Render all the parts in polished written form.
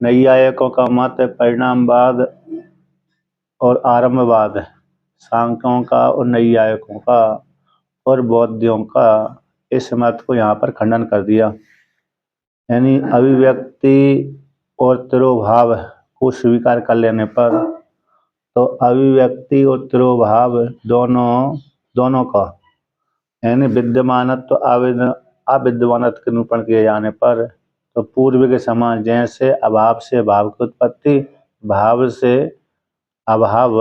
नैयायिकों का मत परिणामवाद और आरंभवाद है। सांख्यों का और नैयायिकों का और बौद्धियों का इस मत को यहाँ पर खंडन कर दिया। यानी अभिव्यक्ति और तिरोभाव को स्वीकार कर लेने पर तो अभिव्यक्ति और तिरोभाव दोनों दोनों का यानी विद्यमानत्व अविद्यमानत्व के निरूपण किए जाने पर तो पूर्व के समान जैसे अभाव से भाव की उत्पत्ति, भाव से अभाव,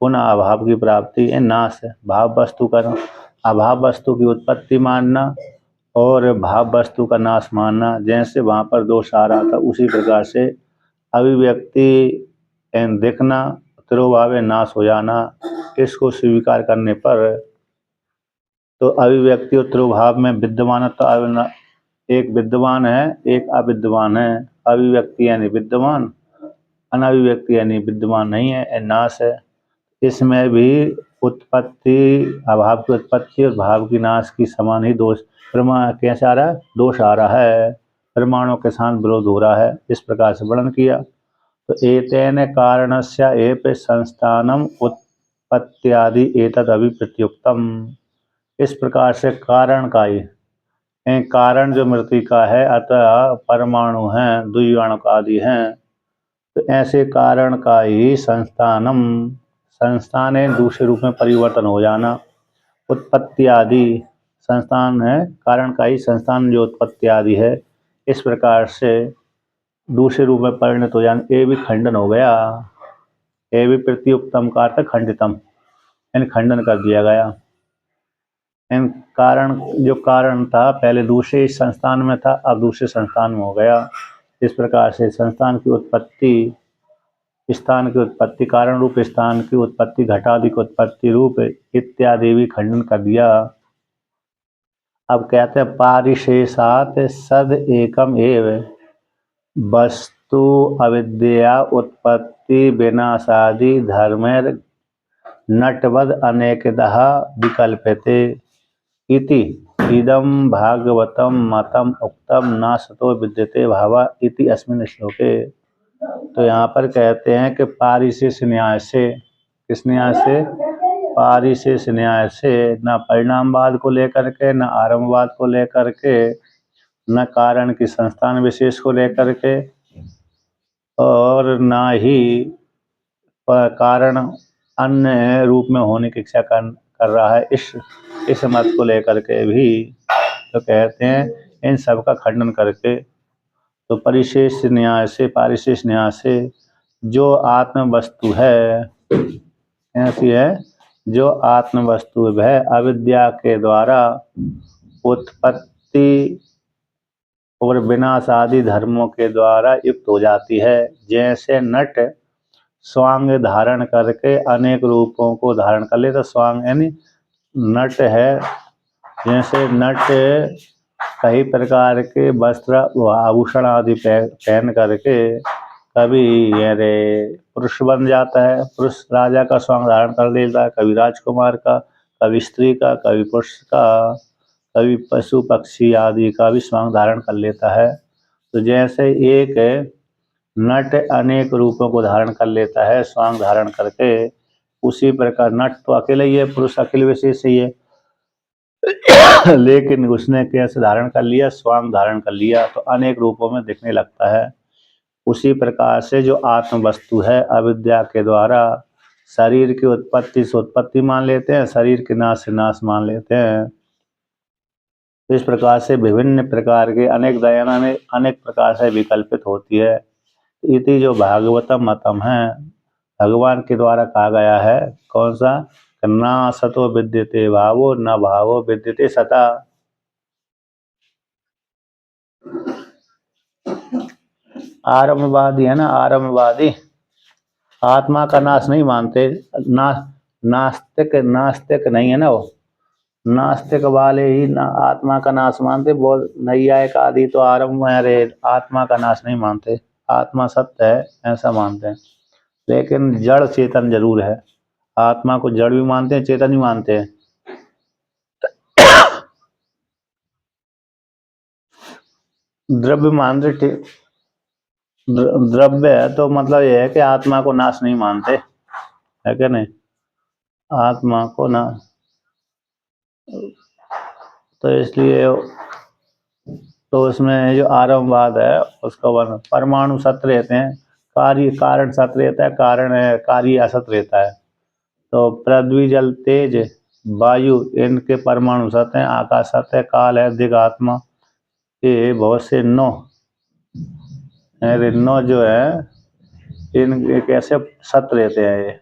पुनः अभाव की प्राप्ति या नाश, भाव वस्तु का अभाव वस्तु की उत्पत्ति मानना और भाव वस्तु का नाश मानना, जैसे वहाँ पर दोष आ रहा था उसी प्रकार से अभिव्यक्ति एवं दिखना, तिरोभाव नाश हो जाना, इसको स्वीकार करने पर तो अभिव्यक्ति और तिरोभाव में विद्यमान तो एक विद्यमान है एक अविद्यमान है। अभिव्यक्ति यानी विद्यमान, अनभिव्यक्ति यानी विद्यमान नहीं है, नाश है। इसमें भी उत्पत्ति, अभाव की उत्पत्ति और भाव की नाश की समान ही दोष प्रमाण कैसे आ रहा है, दोष आ रहा है, प्रमाणों के साथ विरोध हो रहा है, इस प्रकार से वर्णन किया। तो एतेन कारणस्य एप संस्थानम उत्पत्त्यादि एतद अभिप्रत्युक्तम। इस प्रकार से कारण का ही कारण जो मृतिका है अतः परमाणु हैं, द्विअणुक आदि हैं, तो ऐसे कारण का ही संस्थानम, संस्थान है दूसरे रूप में परिवर्तन हो जाना, उत्पत्ति आदि संस्थान है कारण का ही संस्थान जो उत्पत्ति आदि है, इस प्रकार से दूसरे रूप में परिणत हो जाना, ये भी खंडन हो गया। ये भी प्रत्युक्तम का अर्थ खंडितम, यानी खंडन कर दिया गया। इन कारण जो कारण था पहले दूसरे संस्थान में था, अब दूसरे संस्थान में हो गया। इस प्रकार से संस्थान की उत्पत्ति, स्थान की उत्पत्ति, कारण रूप स्थान की उत्पत्ति, घटादि की उत्पत्ति रूप इत्यादि भी खंडन कर दिया। अब कहते हैं पारिशेषात सद एकम एव वस्तु अविद्या उत्पत्ति विनाशादि धर्मेर नटवद अनेकदः विकल्प्यते इति इदं भागवतं मतम उक्तम न सतो विद्यते भावा इति अस्मिन् श्लोके। तो यहाँ पर कहते हैं कि पारिशेष न्याय से, किस न्याय से, पारिशेष न्याय से, न परिणामवाद को लेकर के, न आरंभवाद को लेकर के, न कारण की संस्थान विशेष को लेकर के, और न ही कारण अन्य रूप में होने की इच्छा कर रहा है, इस मत को लेकर के भी तो कहते हैं इन सब का खंडन करके तो परिशेष न्याय से, पारिशेष न्याय से जो आत्म वस्तु है, ऐसी है जो आत्म वस्तु है अविद्या के द्वारा उत्पत्ति और विनाश आदि धर्मों के द्वारा युक्त हो जाती है। जैसे नट स्वांग धारण करके अनेक रूपों को धारण कर ले, तो स्वांग यानी नट है, जैसे नट कई प्रकार के वस्त्र आभूषण आदि पहन करके कभी ये पुरुष बन जाता है, पुरुष राजा का स्वांग धारण कर लेता है, कभी राजकुमार का, कभी स्त्री का, कभी पुरुष का, कभी पशु पक्षी आदि का भी स्वांग धारण कर लेता है। तो जैसे एक नट अनेक रूपों को धारण कर लेता है स्वांग धारण करके, उसी प्रकार नट तो अकेले ही है, पुरुष अकेले विशेष ही है, लेकिन उसने कैसे धारण कर लिया, स्वांग धारण कर लिया, तो अनेक रूपों में दिखने लगता है। उसी प्रकार से जो आत्म वस्तु है अविद्या के द्वारा शरीर की उत्पत्ति से उत्पत्ति मान लेते हैं, शरीर के नाश से नाश मान लेते हैं। तो इस प्रकार से विभिन्न प्रकार के अनेक दयाना में अनेक प्रकार से विकल्पित होती है। इति जो भागवतम मतम है, भगवान के द्वारा कहा गया है, कौन सा, न सतो विद्यते भावो न भावो विद्यते सता। आरंभवादी है ना, आरंभवादी आत्मा का नाश नहीं मानते, नास्तिक नास्तिक नहीं है ना वो, नास्तिक वाले ही ना आत्मा का नाश मानते, बहुत नैयायिक आदि तो आरंभ में अरे आत्मा का नाश नहीं मानते, आत्मा सत्य है ऐसा मानते हैं, लेकिन जड़ चेतन जरूर है, आत्मा को जड़ भी मानते हैं चेतन भी मानते हैं। द्रव्य मानते द्रव्य है तो मतलब ये है कि आत्मा को नाश नहीं मानते, है क्या नहीं? आत्मा को ना, तो इसलिए तो उसमें जो आरंभवाद है उसका वर्णन, परमाणु सत्य रहते हैं, कार्य कारण सत्य रहता है, कारण है कार्य असत रहता है। तो पृथ्वी जल तेज वायु इनके परमाणु सत्य हैं, आकाश सत्य है, काल है, दिग आत्मा, ये बहुत से नौ नौ जो है इन एक ऐसे सत्य रहते हैं। ये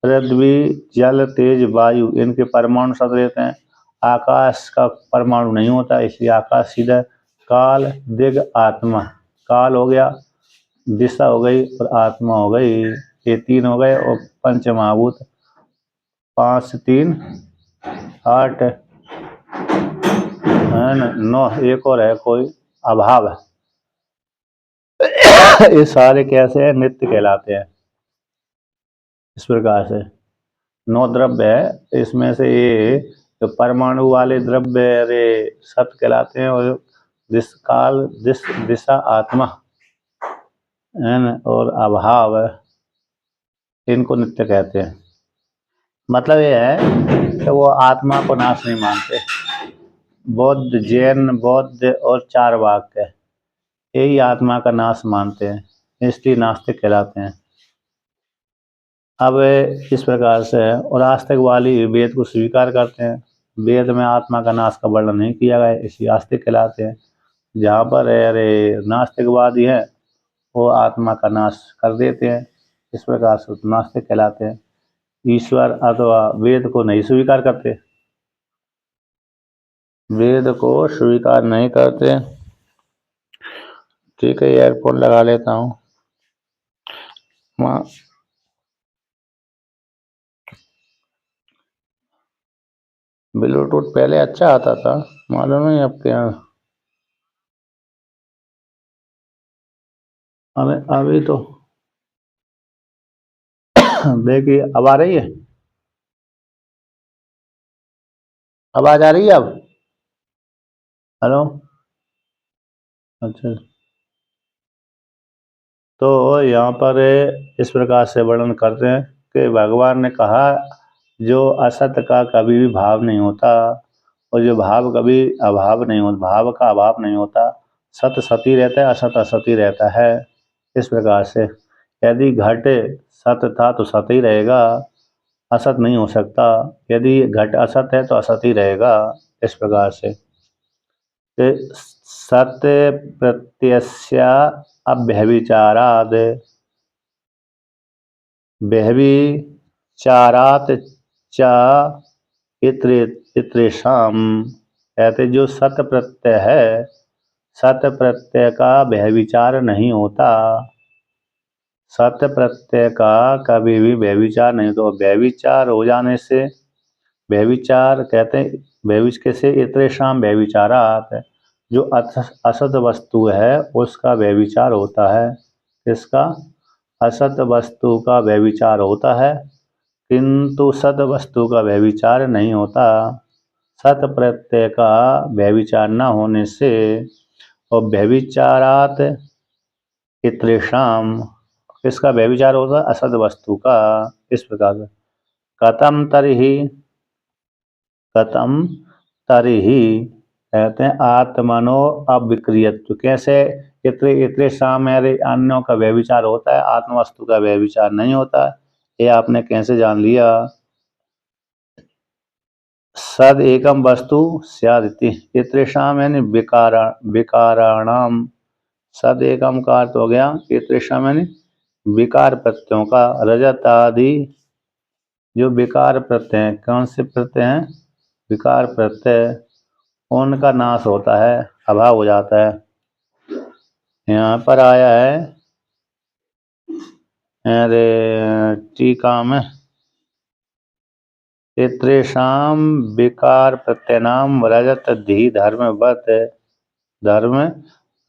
पृथ्वी जल तेज वायु इनके परमाणु सत्य रहते हैं, आकाश का परमाणु नहीं होता इसलिए आकाश सीधा। काल दिग आत्मा, काल हो गया, दिशा हो गई और आत्मा हो गई, ये तीन हो गए। और पंच महाभूत, 5 से 3 8 है न, 9, एक और है कोई अभाव है। ये सारे कैसे हैं? नित्य कहलाते हैं। इस प्रकार से 9 द्रव्य है, इसमें से ये जो परमाणु वाले द्रव्य रे सत्य कहलाते हैं, और दिस काल दिशा आत्मा है न, और अभाव इनको नित्य कहते हैं। मतलब ये है कि वो आत्मा को नाश नहीं मानते। बौद्ध, जैन, बौद्ध और चारवाक है, यही आत्मा का नाश मानते हैं, इसलिए नास्तिक कहलाते हैं। अब इस प्रकार से है। और आस्तिक वाली वेद को स्वीकार करते हैं, वेद में आत्मा का नाश का वर्णन नहीं किया गया, इसलिए आस्तिक कहलाते हैं। जहाँ पर अरे नास्तिकवादी है वो आत्मा का नाश कर देते हैं, इस प्रकार से नास्तिक कहलाते हैं। ईश्वर अथवा वेद को नहीं स्वीकार करते, वेद को स्वीकार नहीं करते। ठीक है, ईयरफोन लगा लेता हूँ। ब्लूटूथ पहले अच्छा आता था, मालूम नहीं अब क्या। अभी तो देखिए अब आ रही है, आवाज आ रही है अब? हेलो, अच्छा। तो यहाँ पर इस प्रकार से वर्णन करते हैं कि भगवान ने कहा जो असत का कभी भी भाव नहीं होता, और जो भाव कभी अभाव नहीं होता, भाव का अभाव नहीं होता, सत सती रहता है, असत असती रहता है। इस प्रकार से यदि घट सत था तो सत ही रहेगा, असत नहीं हो सकता। यदि घट असत है तो असत ही रहेगा। इस प्रकार से सत्य प्रत्यस्या अव्यभिचाराद, व्यभिचारात च इतरेषाम, कहते जो सत्य प्रत्यय है, सत्य प्रत्यय का व्यभिचार नहीं होता, सत्य प्रत्यय का कभी भी व्यभिचार नहीं, तो व्यभिचार हो जाने से, व्यभिचार कहते हैं व्यभिच कैसे, इतरेषाम व्यभिचारात, जो असत वस्तु है उसका व्यभिचार होता है। इसका असत वस्तु का व्यभिचार होता है, किंतु सत वस्तु का व्यभिचार नहीं होता। सत प्रत्यय का व्यभिचार न होने से, और व्यभिचारात इतरेषाम, किसका व्यभिचार होता है? असत वस्तु का। इस प्रकार से कथम तरिही कहते हैं आत्मनो अविक्रियत्व, कैसे इतने इतने सामने अन्यों का व्यभिचार होता है, आत्मवस्तु का व्यभिचार नहीं होता, ये आपने कैसे जान लिया? सद एकम वस्तु स्यादिति, इतरेषाम यानी विकाराणाम, सद एकम का अर्थ हो गया इतरेषाम यानी विकार प्रत्ययों का, रजत आदि जो विकार प्रत्यय हैं, कौन से प्रत्यय हैं? विकार प्रत्यय, उनका नाश होता है, अभाव हो जाता है। यहाँ पर आया है अरे टीका में, इतरेषाम विकार प्रत्ययनाम रजत धी धर्मवत, धर्म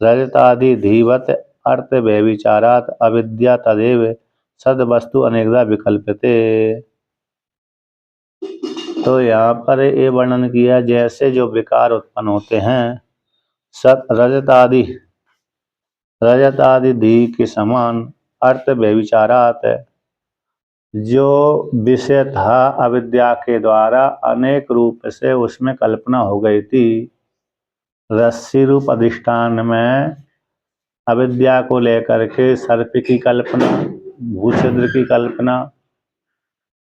रजतादि धीवत अर्थ व्यभिचारात अविद्या तदेव सद वस्तु अनेकदा विकल्पते। तो यहाँ पर ये वर्णन किया जैसे जो विकार उत्पन्न होते हैं, सत रजत आदि रजत आदि धी के समान अर्थ व्यभिचारात, जो विषय था अविद्या के द्वारा अनेक रूप से उसमें कल्पना हो गई थी। रस्सी रूप अधिष्ठान में अविद्या को लेकर के सर्प की कल्पना, भूछिद्र की कल्पना,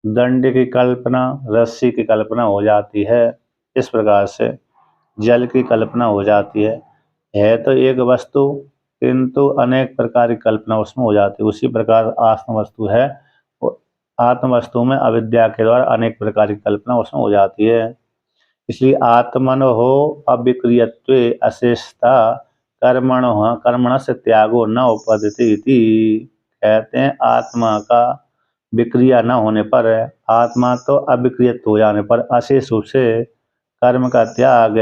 दंड की कल्पना, रस्सी की कल्पना हो जाती है। इस प्रकार से जल की कल्पना हो जाती है तो एक वस्तु किंतु अनेक प्रकार की कल्पना उसमें हो जाती है। उसी प्रकार आत्म वस्तु है, आत्म वस्तु में अविद्या के द्वारा अनेक प्रकार की कल्पना उसमें हो जाती है। इसलिए आत्मनो हो अविक्रियत्वे अशेषता कर्मण से त्यागो न उपपद्यते इति। कहते हैं आत्मा का विक्रिया न होने पर, आत्मा तो अविक्रियत हो जाने पर अशेष रूप से कर्म का त्याग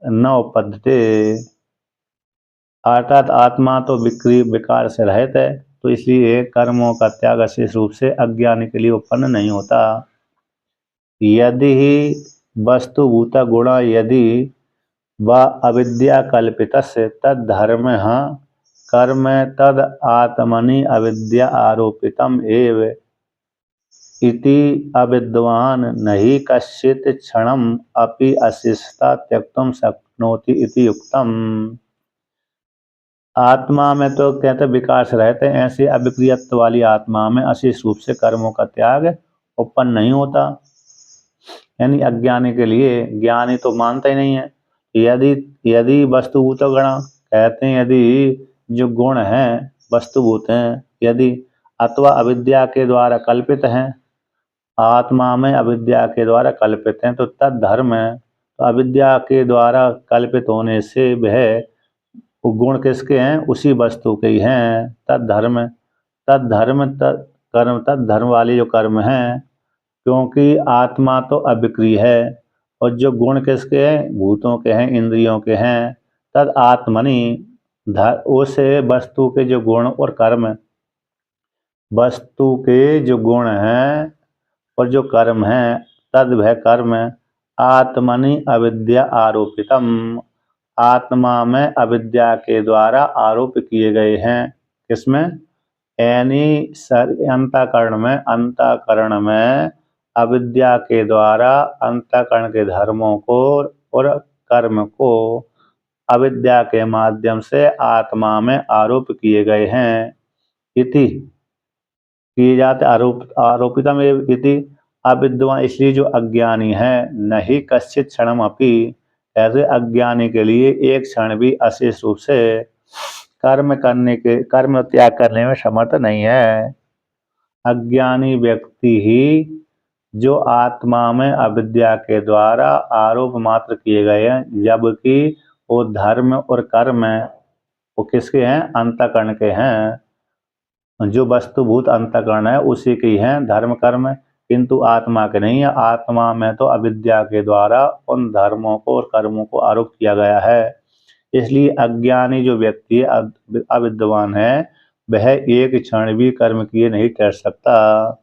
न उपपद्यते, अर्थात आत्मा तो विकार से रहित है, तो इसलिए कर्मों का त्याग अशेष रूप से अज्ञानी के लिए उत्पन्न नहीं होता। यदि ही वस्तुभूत गुण यदि व अविद्या कल्पित तद धर्म कर्म तद आत्मनि अविद्या आरोपितम एव इति अविद्वान नहीं कश्चित क्षणम अपि अशिष्टता त्यक्तुम शक्नोति इति युक्तम। आत्मा में तो कहते विकार से रहते हैं, ऐसे अविक्रियत्व वाली आत्मा में अशेष रूप से कर्मों का त्याग उत्पन्न नहीं होता। यानी अज्ञानी के लिए, ज्ञानी तो मानता ही नहीं है। यदि यदि वस्तुभूत गण कहते हैं, यदि जो गुण हैं वस्तुभूत हैं, यदि अथवा अविद्या के द्वारा कल्पित हैं, आत्मा में अविद्या के द्वारा कल्पित हैं, तो तद धर्म है। तो अविद्या के द्वारा कल्पित होने से वह गुण किसके हैं? उसी वस्तु के ही हैं। तद धर्म तद धर्म वाले जो कर्म हैं, क्योंकि आत्मा तो अविक्रिय है और जो गुण किसके हैं? भूतों के हैं, इंद्रियों के हैं। तद आत्मनि उस वस्तु के जो गुण और कर्म, वस्तु के जो गुण हैं और जो कर्म हैं, तद वह कर्म आत्मनि अविद्या आरोपितम, आत्मा में अविद्या के द्वारा आरोप किए गए हैं। किसमें? यानी अंतःकरण में अविद्या के द्वारा अंतःकरण के धर्मों को और कर्म को अविद्या के माध्यम से आत्मा में आरोप किए गए हैं। इति किए जाते आरोपितम इति अविद्वान, इसलिए जो अज्ञानी है, नहीं कश्चित क्षणम अपि, ऐसे अज्ञानी के लिए एक क्षण भी अशेष रूप से कर्म त्याग करने में समर्थ नहीं है। अज्ञानी व्यक्ति ही जो आत्मा में अविद्या के द्वारा आरोप मात्र किए गए हैं, जबकि वो धर्म और कर्म वो किसके हैं? अंतःकरण के हैं। जो वस्तुभूत अंतःकरण है उसी के ही हैं धर्म कर्म, किंतु आत्मा के नहीं है। आत्मा में तो अविद्या के द्वारा उन धर्मों को और कर्मों को आरोप किया गया है। इसलिए अज्ञानी जो व्यक्ति अविद्वान है, वह एक क्षण भी कर्म किए नहीं ठहर सकता।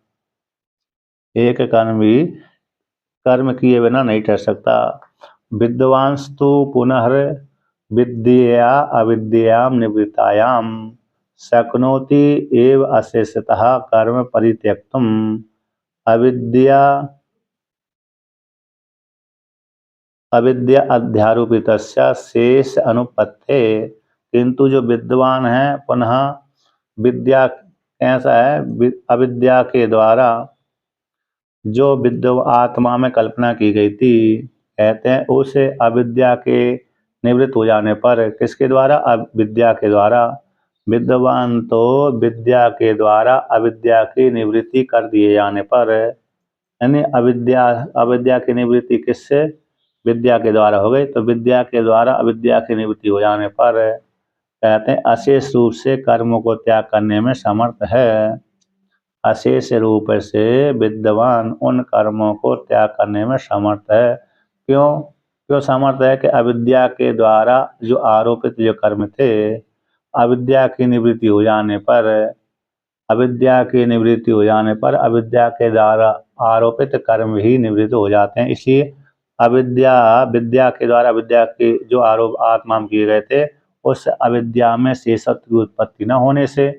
एक कर्म भी कर्म किए बिना नहीं ठहर सकता। विद्वांस तो पुनः विद्या अविद्याम निवृत्तायाम शक्नोति एव अशेषतः कर्म परित्यक्तुम। अविद्या अध्यारोपितस्य शेष अनुपत्ते, किंतु जो विद्वान है पुनः विद्या ऐसा है, अविद्या के द्वारा जो आत्मा में कल्पना की गई थी, कहते हैं उस अविद्या के निवृत्त हो जाने पर, किसके द्वारा? अविद्या के द्वारा। विद्वान तो विद्या के द्वारा अविद्या की निवृत्ति कर दिए जाने पर, यानी अविद्या की निवृत्ति किससे? विद्या के द्वारा हो गई। तो विद्या के द्वारा अविद्या की निवृत्ति हो जाने पर कहते हैं अशेष रूप से कर्मों को त्याग करने में समर्थ है। अशेष रूप से विद्वान उन कर्मों को त्याग करने में समर्थ है। क्यों समर्थ है? कि अविद्या के द्वारा जो आरोपित जो कर्म थे, अविद्या की निवृत्ति हो जाने पर, अविद्या के द्वारा आरोपित कर्म ही निवृत्त हो जाते हैं। इसलिए विद्या के द्वारा अविद्या के जो आरोप आत्मा में किए गए थे, उस अविद्या में शेषत्व की उत्पत्ति न होने से,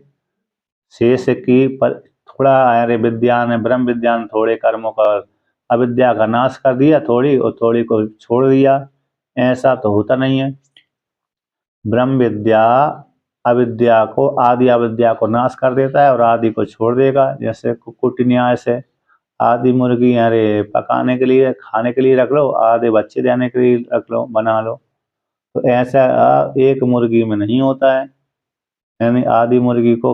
शेष की पर थोड़ा अरे विद्या ने ब्रह्म विद्या ने थोड़े कर्मों का अविद्या का नाश कर दिया थोड़ी और थोड़ी को छोड़ दिया, ऐसा तो होता नहीं है। ब्रह्म विद्या अविद्या को आदि अविद्या को नाश कर देता है और आदि को छोड़ देगा। जैसे कुक्कुट न्याय से आदि मुर्गी अरे पकाने के लिए खाने के लिए रख लो, आधे बच्चे देने के लिए रख लो बना लो, तो ऐसा एक मुर्गी में नहीं होता है। यानी आधी मुर्गी को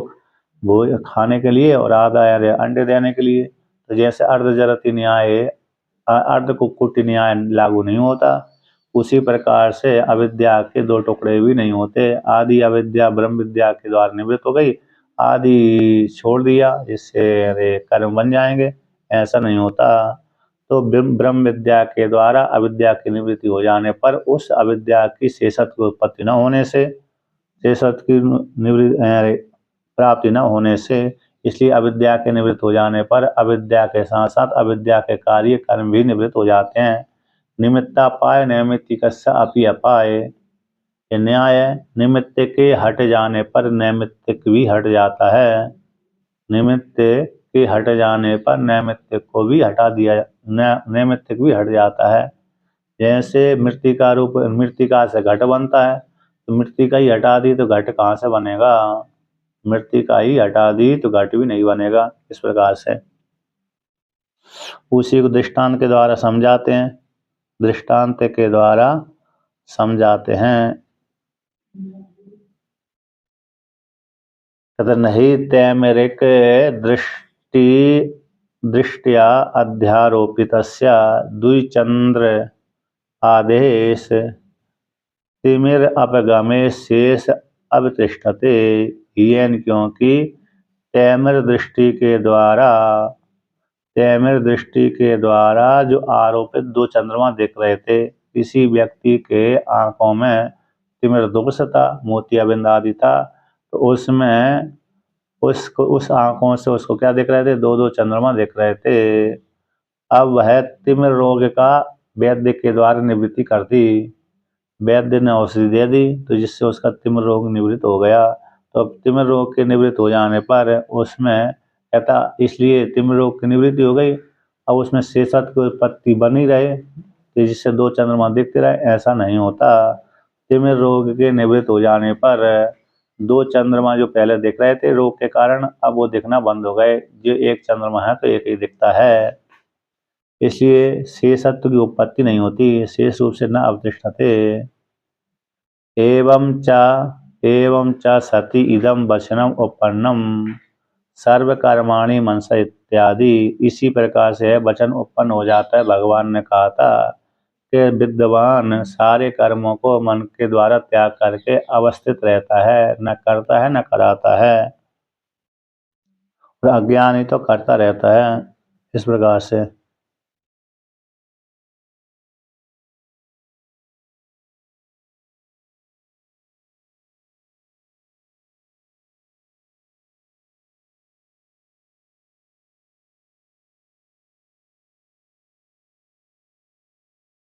भोज खाने के लिए और आधा यानी अंडे देने के लिए। तो जैसे अर्धजरति न्याय अर्ध कुक्कुट न्याय लागू नहीं होता, उसी प्रकार से अविद्या के दो टुकड़े भी नहीं होते। आदि अविद्या ब्रह्म विद्या के द्वारा निवृत्त हो गई, आदि छोड़ दिया जिससे अरे कर्म बन जाएंगे, ऐसा नहीं होता। तो ब्रह्म विद्या के द्वारा अविद्या की निवृत्ति हो जाने पर उस अविद्या की शेषत्व की उत्पत्ति न होने से, शेषत्व की निवृत्ति प्राप्ति न होने से, इसलिए अविद्या के निवृत्त हो जाने पर अविद्या के साथ साथ अविद्या के कार्य कर्म भी निवृत्त हो जाते हैं। निमित्तापाय नैमित्तिकस्य अपि अपाय, ये न्याय है। निमित्त के हट जाने पर नैमित्तिक भी हट जाता है, निमित्त के हट जाने पर नैमित्तिक को भी हटा दिया, नैमित्तिक भी हट जाता है। जैसे मृत्तिका रूप मृत्तिका से घट बनता है, तो मृत्तिका ही हटा दी तो घट कहाँ से बनेगा, मृत्तिका ही हटा दी तो घट भी नहीं बनेगा। इस प्रकार से उसी को दृष्टांत के द्वारा समझाते हैं, दृष्टांत के द्वारा समझाते हैं। नहीं तैमरिक दृष्टि दृष्टिया अध्यारोपितस्य द्विचंद्र आदेश तिमिर अपगमे शेष अवतिष्ठते, क्योंकि तैमिर दृष्टि के द्वारा जो आरोपित दो चंद्रमा दिख रहे थे, किसी व्यक्ति के आंखों में तिमिर दुर्स था, मोतियाबिंद आदि था, तो उसमें उसको उस आंखों से उसको क्या दिख रहे थे, दो दो चंद्रमा दिख रहे थे। अब वह तिमिर रोग का वैद्य के द्वारा निवृत्ति कर दी, वैद्य ने औषधि दे दी तो जिससे उसका तिमिर रोग निवृत्त हो गया। तो अब तिमिर रोग के निवृत्त हो जाने पर उसमें कहता, इसलिए तिमिर रोग की निवृत्ति हो गई, अब उसमें शेषत्व की उत्पत्ति बनी रहे तो जिससे दो चंद्रमा दिखते रहे, ऐसा नहीं होता। तिमिर रोग के निवृत्त हो जाने पर दो चंद्रमा जो पहले दिख रहे थे रोग के कारण, अब वो दिखना बंद हो गए, जो एक चंद्रमा है तो एक ही दिखता है, इसलिए शेषत्व की उत्पत्ति नहीं होती, शेष रूप से न अवतिष्ठते। एवं च सति इदम वचनम उत्पन्नम सर्वकर्माणि मनसा इत्यादि, इसी प्रकार से वचन उत्पन्न हो जाता है। भगवान ने कहा था कि विद्वान सारे कर्मों को मन के द्वारा त्याग करके अवस्थित रहता है, न करता है न कराता है, और अज्ञानी तो करता रहता है। इस प्रकार से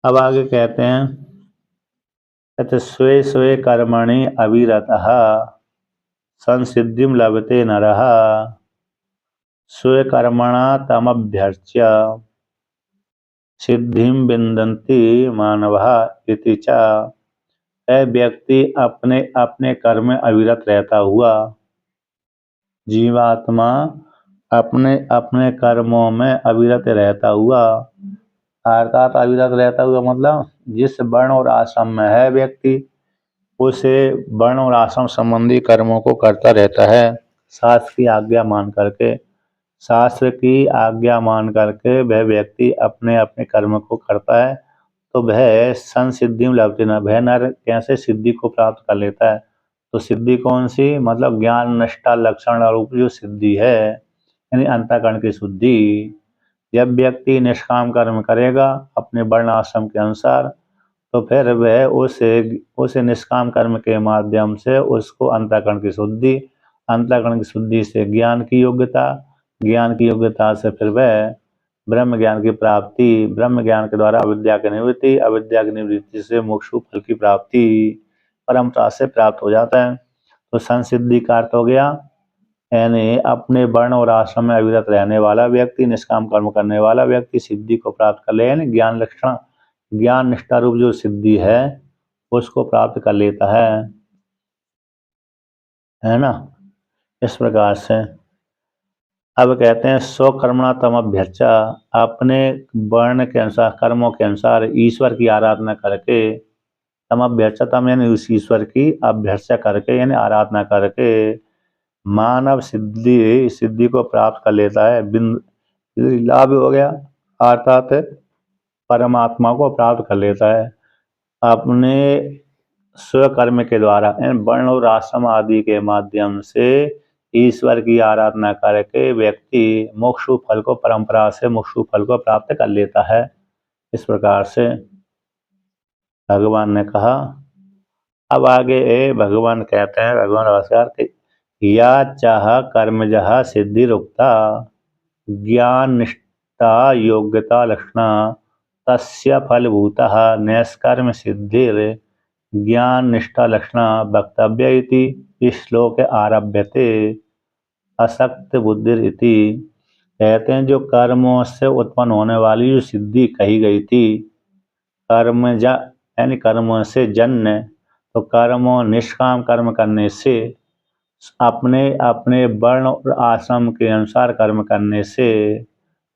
अब आगे कहते हैं, कहते स्वे स्वे कर्मणि अविरतः संसिद्धिं लभते नरः स्वकर्मणा तमभ्यर्च्य सिद्धिं विन्दन्ति मानवः इति च। व्यक्ति अपने अपने कर्म में अविरत रहता हुआ, जीवात्मा अपने अपने कर्मों में अविरत रहता हुआ, अर्थात अविरत रहता हुआ मतलब जिस वर्ण और आश्रम में है व्यक्ति, उसे वर्ण और आश्रम संबंधी कर्मों को करता रहता है, शास्त्र की आज्ञा मान करके। शास्त्र की आज्ञा मान करके वह व्यक्ति अपने अपने कर्म को करता है, तो वह संसिद्धि में लभते न, वह नर कैसे सिद्धि को प्राप्त कर लेता है। तो सिद्धि कौन सी, मतलब ज्ञान निष्ठा लक्षण रूप जो सिद्धि है, यानी अंतःकरण की शुद्धि। जब व्यक्ति निष्काम कर्म करेगा अपने वर्ण आश्रम के अनुसार, तो फिर वह उस निष्काम कर्म के माध्यम से उसको अंतःकरण की शुद्धि, अंतःकरण की शुद्धि से ज्ञान की योग्यता, ज्ञान की योग्यता से फिर वह ब्रह्म ज्ञान की प्राप्ति, ब्रह्म ज्ञान के द्वारा अविद्या की निवृत्ति, अविद्या की निवृत्ति से मोक्ष फल की प्राप्ति। परंपरा से प्राप्त हो जाता है। तो संसिद्धि का अर्थ हो गया यानी अपने वर्ण और आश्रम में अविरत रहने वाला व्यक्ति, निष्काम कर्म करने वाला व्यक्ति सिद्धि को प्राप्त कर ले, यानी ज्ञान लक्षण ज्ञान निष्ठा रूप जो सिद्धि है उसको प्राप्त कर लेता है ना। इस प्रकार से अब कहते हैं स्वकर्मणा तमभ्यर्चा, अपने वर्ण के अनुसार कर्मों के अनुसार ईश्वर की आराधना करके, तमभ्यर्चा तम यानी उस ईश्वर की अभ्यर्चा करके यानी आराधना करके मानव सिद्धि सिद्धि को प्राप्त कर लेता है। बिंदु लाभ हो गया अर्थात परमात्मा को प्राप्त कर लेता है अपने स्वकर्म के द्वारा, वर्ण और आश्रम आदि के माध्यम से ईश्वर की आराधना करके व्यक्ति मोक्षु फल को परंपरा से मोक्षु फल को प्राप्त कर लेता है। इस प्रकार से भगवान ने कहा। अब आगे भगवान कहते हैं, भगवान भाष्यकार या चाह कर्म जहा सिद्धि रुक्ता ज्ञान निष्ठा योग्यता लक्षणा तस्य फलभूतः नैष्कर्म सिद्धिर ज्ञान निष्ठा लक्षणा वक्तव्य इति। इस श्लोक आरभ्यते असक्त बुद्धिर इति। कहते हैं जो कर्मों से उत्पन्न होने वाली जो सिद्धि कही गई थी, कर्मजा यानी कर्मों से जन्य, तो कर्मों निष्काम कर्म करने से, अपने अपने वर्ण और आश्रम के अनुसार कर्म करने से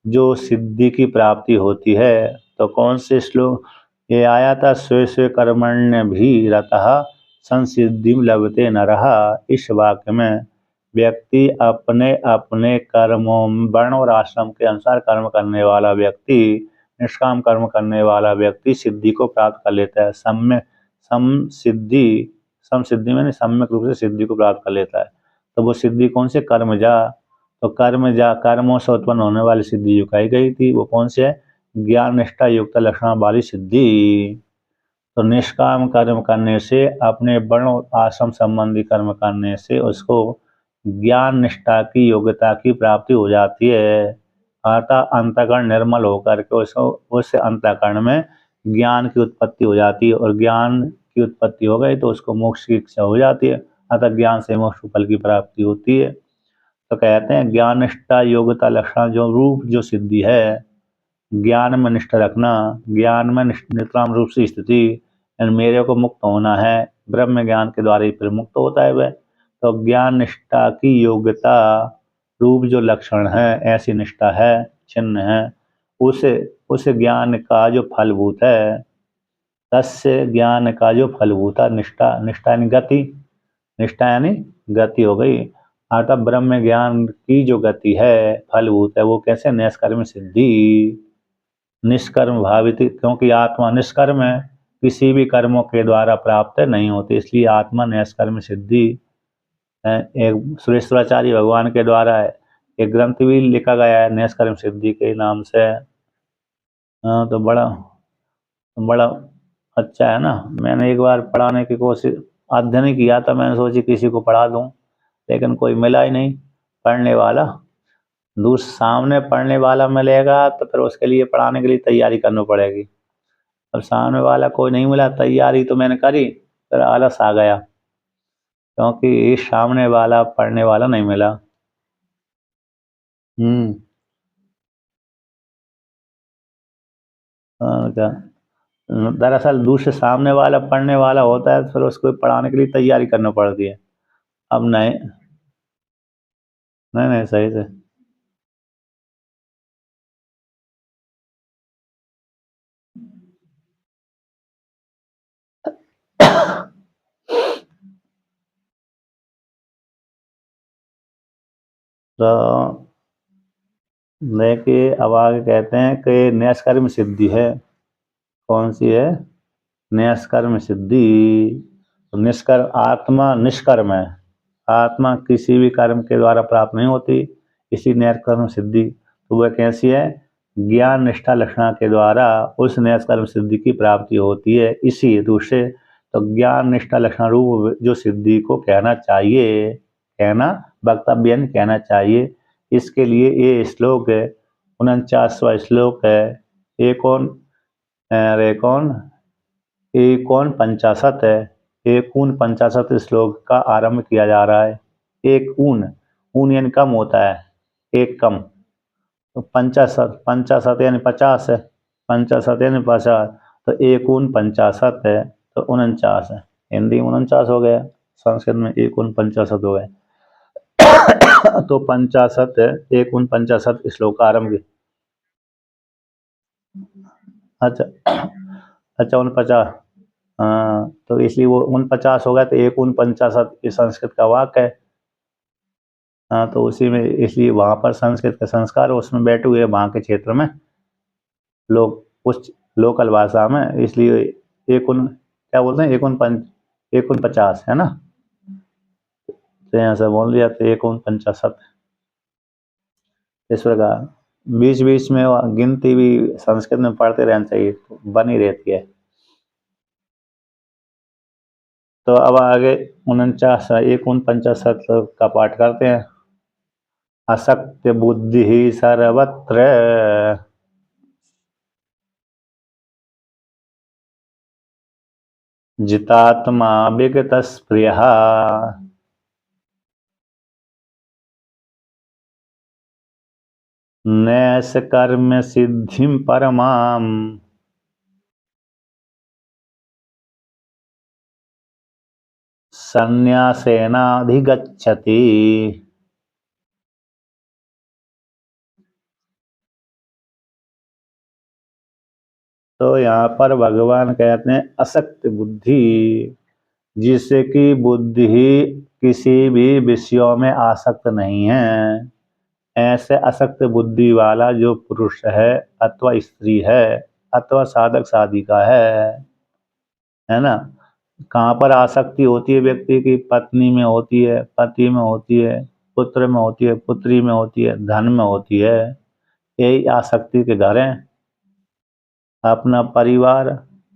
जो सिद्धि की प्राप्ति होती है। तो कौन से श्लोक ये आया था, स्वे स्वे कर्मण्य भी रतः संसिद्धिम लभते नरः। इस वाक्य में व्यक्ति अपने अपने कर्मों वर्ण और आश्रम के अनुसार कर्म करने वाला व्यक्ति, निष्काम कर्म करने वाला व्यक्ति सिद्धि को प्राप्त कर लेता है। समसिद्धि में सम्यक रूप से सिद्धि को प्राप्त कर लेता है। तो वो सिद्धि कौन से कर्मजा, तो कर्मजा कर्मों से उत्पन्न होने वाली सिद्धि जो कही गई थी वो कौन से है, ज्ञान निष्ठा युक्त लक्षण वाली सिद्धि। तो निष्काम कर्म करने से, अपने वर्ण आश्रम संबंधी कर्म करने से उसको ज्ञान निष्ठा की योग्यता की प्राप्ति हो जाती है। अर्थात अंतःकरण निर्मल होकर के उसको उस अंतःकरण में ज्ञान की उत्पत्ति हो जाती है, और ज्ञान की उत्पत्ति हो गई तो उसको मोक्ष की इच्छा हो जाती है। अतः ज्ञान से मोक्ष फल की प्राप्ति होती है। तो कहते हैं ज्ञान निष्ठा योग्यता लक्षण जो रूप जो सिद्धि है, ज्ञान में निष्ठा रखना, ज्ञान में निष्काम रूप से स्थिति, मेरे को मुक्त होना है, ब्रह्म ज्ञान के द्वारा ही फिर मुक्त होता है वह। तो ज्ञान निष्ठा की योग्यता रूप जो लक्षण है, ऐसी निष्ठा है, चिन्ह है, उस ज्ञान का जो फलभूत है, तस्य ज्ञान का जो फलभूता निष्ठा, निष्ठा यानी गति, निष्ठा यानी गति हो गई। अर्थात ब्रह्म ज्ञान की जो गति है, फलभूत है, वो कैसे, निष्कर्म सिद्धि, निष्कर्म भावित, क्योंकि आत्मा निष्कर्म है, किसी भी कर्मों के द्वारा प्राप्त नहीं होती, इसलिए आत्मा निष्कर्म सिद्धि। एक सुरेश्वराचार्य भगवान के द्वारा है एक ग्रंथ भी लिखा गया है निष्कर्म सिद्धि के नाम से। तो बड़ा अच्छा है ना। मैंने एक बार पढ़ाने की कोशिश अध्ययन ही किया था, मैंने सोची किसी को पढ़ा दूं, लेकिन कोई मिला ही नहीं पढ़ने वाला। सामने पढ़ने वाला मिलेगा तो फिर उसके लिए पढ़ाने के लिए तैयारी करनी पड़ेगी। अब सामने वाला कोई नहीं मिला, तैयारी तो मैंने करी, फिर आलस आ गया क्योंकि सामने वाला पढ़ने वाला नहीं मिला। क्या दरअसल दूसरे सामने वाला पढ़ने वाला होता है, फिर उसको पढ़ाने के लिए तैयारी करनी पड़ती है। अब नहीं नहीं नहीं सही से तो देखिए अब आगे कहते हैं कि निष्कर्म सिद्धि है, कौन सी है, निष्कर्म सिद्धि। तो निष्कर्म आत्मा निष्कर्म है, आत्मा किसी भी कर्म के द्वारा प्राप्त नहीं होती, इसी निष्कर्म सिद्धि। तो वह कैसी है, ज्ञान निष्ठा लक्षणा के द्वारा उस निष्कर्म सिद्धि की प्राप्ति होती है। इसी हेतु से तो ज्ञान निष्ठा लक्षण रूप जो सिद्धि को कहना चाहिए, कहना वक्तव्य कहना चाहिए। इसके लिए ये श्लोक है, 49वां श्लोक है, एकोन एकोन 50 है, एक ऊन 50 श्लोक का आरंभ किया जा रहा है। एक ऊन, ऊन यानी कम होता है, एक कम, तो 50 यानी 50 है, 50 यानी 50, तो एक ऊन 50 है तो 49 है। हिंदी में 49 हो गया, संस्कृत में एक ऊन 50 हो गए। तो 50 एक ऊन 50 श्लोक का आरंभ। अच्छा, अच्छा 49, हाँ तो इसलिए वो 49 हो गया, तो एक 49 ये संस्कृत का वाक्य है। हाँ तो उसी में, इसलिए वहाँ पर संस्कृत के संस्कार उसमें बैठे हुए वहाँ के क्षेत्र में लोग, उस लोकल भाषा में, इसलिए एक उन क्या बोलते हैं, एक उन 50 है ना, तो यहाँ से बोल दिया, तो एक उन 50 इस प्रकार। बीच बीच में गिनती भी संस्कृत में पढ़ते रहना चाहिए, तो बनी रहती है। तो अब आगे 49 एक उन 50 का पाठ करते हैं। असक्त बुद्धि सर्वत्र जितात्मा विगत स्पृह नैष कर्म सिद्धिम परमाम संन्यासेनाधिगच्छति। तो यहाँ पर भगवान कहते हैं असक्त बुद्धि, जिससे कि बुद्धि किसी भी विषयों में आसक्त नहीं है, ऐसे असक्त बुद्धि वाला जो पुरुष है अथवा स्त्री है अथवा साधक साधिका है ना। कहाँ पर आसक्ति होती है व्यक्ति की, पत्नी में होती है, पति में होती है, पुत्र में होती है, पुत्री में होती है, धन में होती है, यही आसक्ति के घर हैं। अपना परिवार,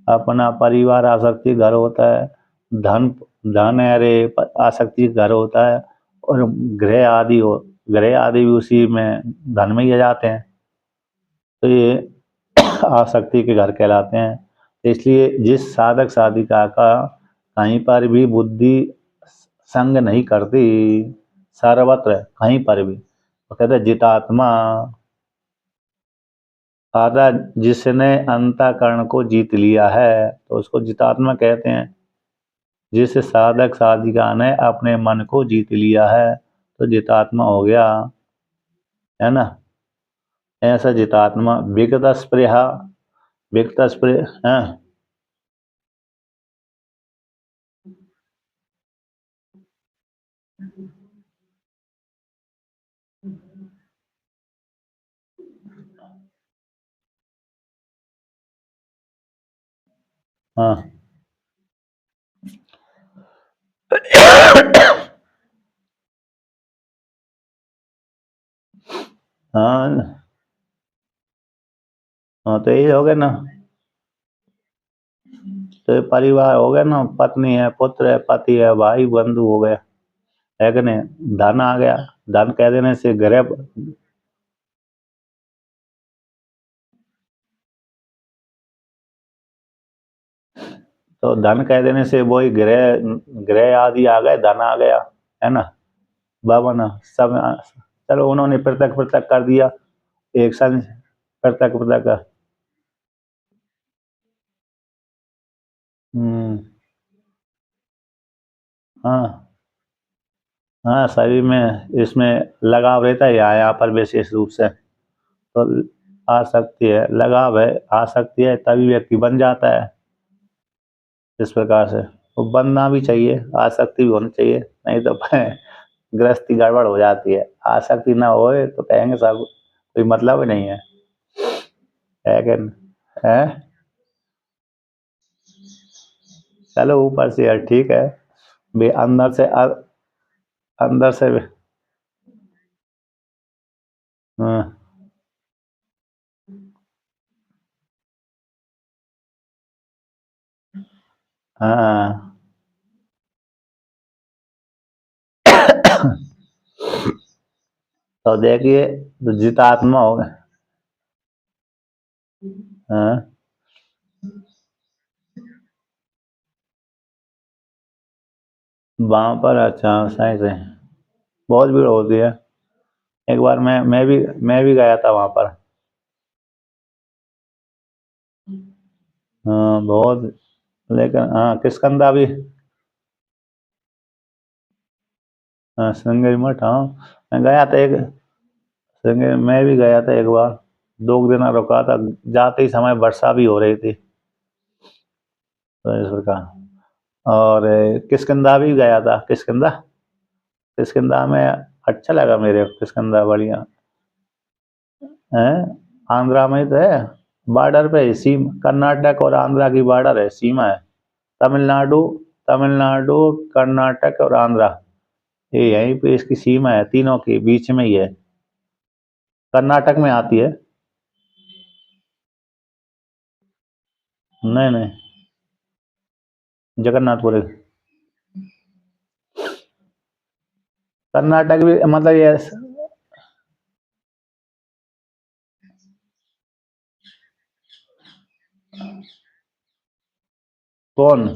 अपना परिवार आसक्ति घर होता है, धन, धन अरे आसक्ति घर होता है, और गृह आदि हो, गृह आदि भी उसी में धन में ही आ जाते हैं, तो ये आसक्ति के घर कहलाते हैं। इसलिए जिस साधक साधिका का कहीं पर भी बुद्धि संग नहीं करती, सर्वत्र कहीं पर भी, वो कहते हैं जितात्मा, आधा जिसने अंतःकरण को जीत लिया है तो उसको जितात्मा कहते हैं। जिस साधक साधिका ने अपने मन को जीत लिया है तो जितात्मा हो गया, है ना। ऐसा जितात्मा विगत स्पृहा, विगत स्पृह, हाँ हाँ हाँ हाँ, तो यही हो गया ना। तो ये परिवार हो गया ना, पत्नी है, पुत्र है, पति है, भाई बंधु हो गए, है कि नहीं। धन आ गया, धन कह देने से गृह, तो धन कह देने से वही गृह, गृह आदि आ गए, धन आ गया, है ना। भवन सब, चलो उन्होंने पृथक पृथक कर दिया, एक संग पृथक पृथक। हाँ हाँ, सभी में इसमें लगाव रहता है, यहाँ पर विशेष रूप से तो आ सकती है, लगाव है, आ सकती है, तभी व्यक्ति बन जाता है। इस प्रकार से वो बनना भी चाहिए, आसक्ति भी होनी चाहिए, नहीं तो गृहस्थी गड़बड़ हो जाती है। आसक्ति ना होए तो कहेंगे सब कोई मतलब ही नहीं है कि नहीं? है, चलो ऊपर से यार ठीक है, भी अंदर से अंदर से हाँ हाँ। तो देखिए, तो जितात्मा हो गए। हाँ वहाँ पर अच्छा सही से बहुत भीड़ होती है। एक बार मैं भी गया था वहाँ पर। हाँ बहुत। लेकिन हाँ किष्किंधा भी। हाँ श्रृंगेरी मठ हाँ। मैं गया था एक श्रृंगेरी मैं भी गया था एक बार। 2 दिन रुका था। जाते ही समय वर्षा भी हो रही थी तो इस प्रकार। और किष्किंधा भी गया था किष्किंधा। किष्किंधा में अच्छा लगा मेरे को किष्किंधा बढ़िया है। आंध्रा में तो है। बॉर्डर पे है, सीम कर्नाटक और आंध्रा की बॉर्डर है सीमा है। तमिलनाडु तमिलनाडु कर्नाटक और आंध्रा ये यहीं पे इसकी सीमा है तीनों के बीच में ही है। कर्नाटक में आती है। नहीं नहीं जगन्नाथपुरी कर्नाटक भी मतलब ये कौन।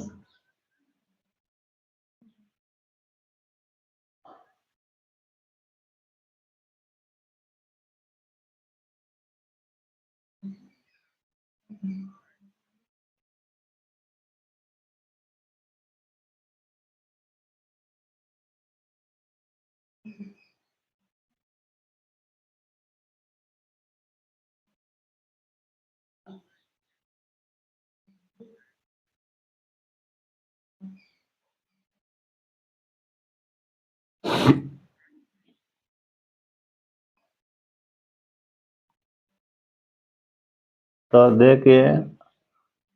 तो देखिए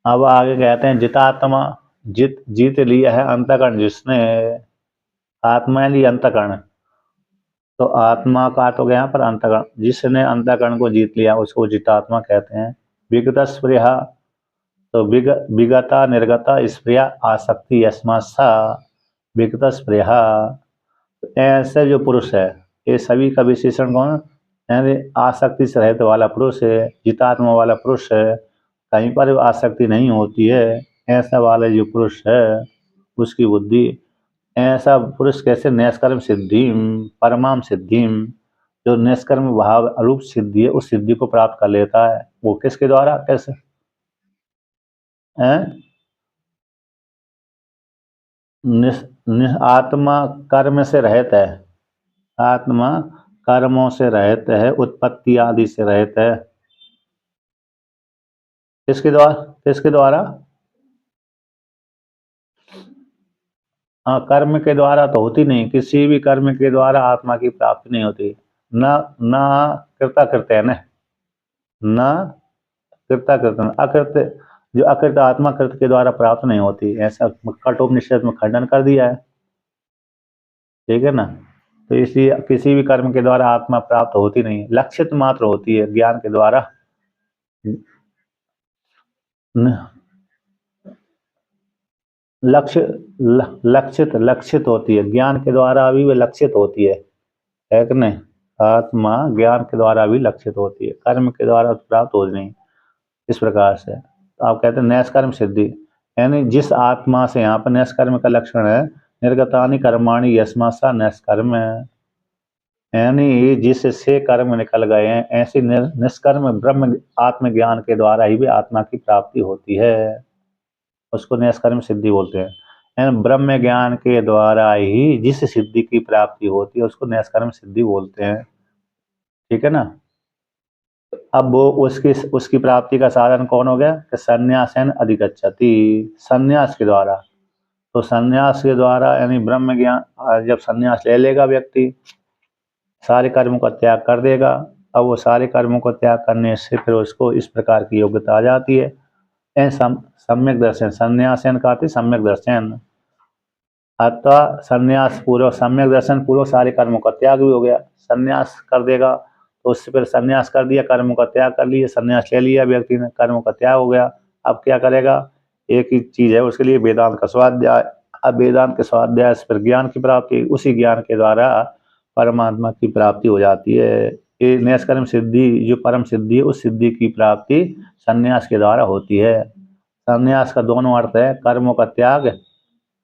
अब आगे कहते हैं जितात्मा जीत जीत लिया है अंतःकरण जिसने। आत्मा ली अंतःकरण। तो आत्मा का तो यहाँ पर अंतःकरण जिसने अंतःकरण को जीत लिया उसको जितात्मा कहते हैं। विगत स्पृहा तो विगता निर्गता स्पृहा आसक्ति यस्मा सा विगत स्पृहा। ऐसे जो पुरुष है ये सभी का विशेषण कौन यानी आसक्ति से रहित वाला पुरुष है जितात्मा वाला पुरुष है। कहीं पर आसक्ति नहीं होती है। ऐसा वाला जो पुरुष है उसकी बुद्धि ऐसा पुरुष कैसे नैष्कर्म सिद्धिम परमाम सिद्धिम जो निष्कर्म भाव रूप सिद्धि है उस सिद्धि को प्राप्त कर लेता है वो किसके द्वारा कैसे है। आत्मा कर्म से रहित है। आत्मा कर्मों से रहित है उत्पत्ति आदि से रहित है। किसके द्वारा किसके द्वारा। हाँ कर्म के द्वारा तो होती नहीं किसी भी कर्म के द्वारा आत्मा की प्राप्ति नहीं होती। न न कृता कृत्य है न न कृता कृत्य अकृत जो अकृत आत्मा कृत के द्वारा प्राप्त नहीं होती ऐसा कठोपनिषद में खंडन कर दिया है। ठीक है ना। तो इसलिए किसी भी कर्म के द्वारा आत्मा प्राप्त होती नहीं लक्षित मात्र होती है ज्ञान के द्वारा। लक्ष्य लक्षित लक्षित होती है ज्ञान के द्वारा भी वे लक्षित होती है कि नहीं। आत्मा ज्ञान के द्वारा भी लक्षित होती है कर्म के द्वारा प्राप्त होती नहीं। इस प्रकार से तो आप कहते हैं नैष्कर्म सिद्धि यानी जिस आत्मा से यहाँ पर नैष्कर्म का लक्षण है निर्गतानि कर्माणि यस्मासा नैष्कर्म यानी जिससे कर्म निकल गए हैं ऐसी निष्कर्म ब्रह्म आत्मज्ञान के द्वारा ही भी आत्मा की प्राप्ति होती है। उसको नैष्कर्म सिद्धि बोलते हैं। यानी ब्रह्म ज्ञान के द्वारा ही जिस सिद्धि की प्राप्ति होती है उसको नैष्कर्म सिद्धि बोलते हैं। ठीक है ना। अब वो उसकी उसकी प्राप्ति का साधन कौन हो गया कि संन्यासन अधिगच्छति संन्यास के द्वारा। तो संन्यास के द्वारा यानी ब्रह्म ज्ञान जब संन्यास ले लेगा व्यक्ति सारे कर्मों का त्याग कर देगा। अब वो सारे कर्मों को त्याग करने से फिर उसको इस प्रकार की योग्यता आ जाती है। सम्यक दर्शन संन्यासन का अर्थ सम्यक दर्शन अथवा संन्यास पूर्वक सम्यक दर्शन पूर्वक सारे कर्मों का त्याग भी हो गया। संन्यास कर देगा तो उससे फिर संन्यास कर दिया कर्मों का त्याग कर लिया संन्यास ले लिया व्यक्ति ने कर्मों का त्याग हो गया। अब क्या करेगा एक ही चीज है उसके लिए वेदांत का स्वाध्याय। अब वेदांत के स्वाध्याय से फिर ज्ञान की प्राप्ति उसी ज्ञान के द्वारा परमात्मा की प्राप्ति हो जाती है। ये नैष्कर्म सिद्धि जो परम सिद्धि है उस सिद्धि की प्राप्ति संन्यास के द्वारा होती है। संन्यास का दोनों अर्थ है कर्मों का त्याग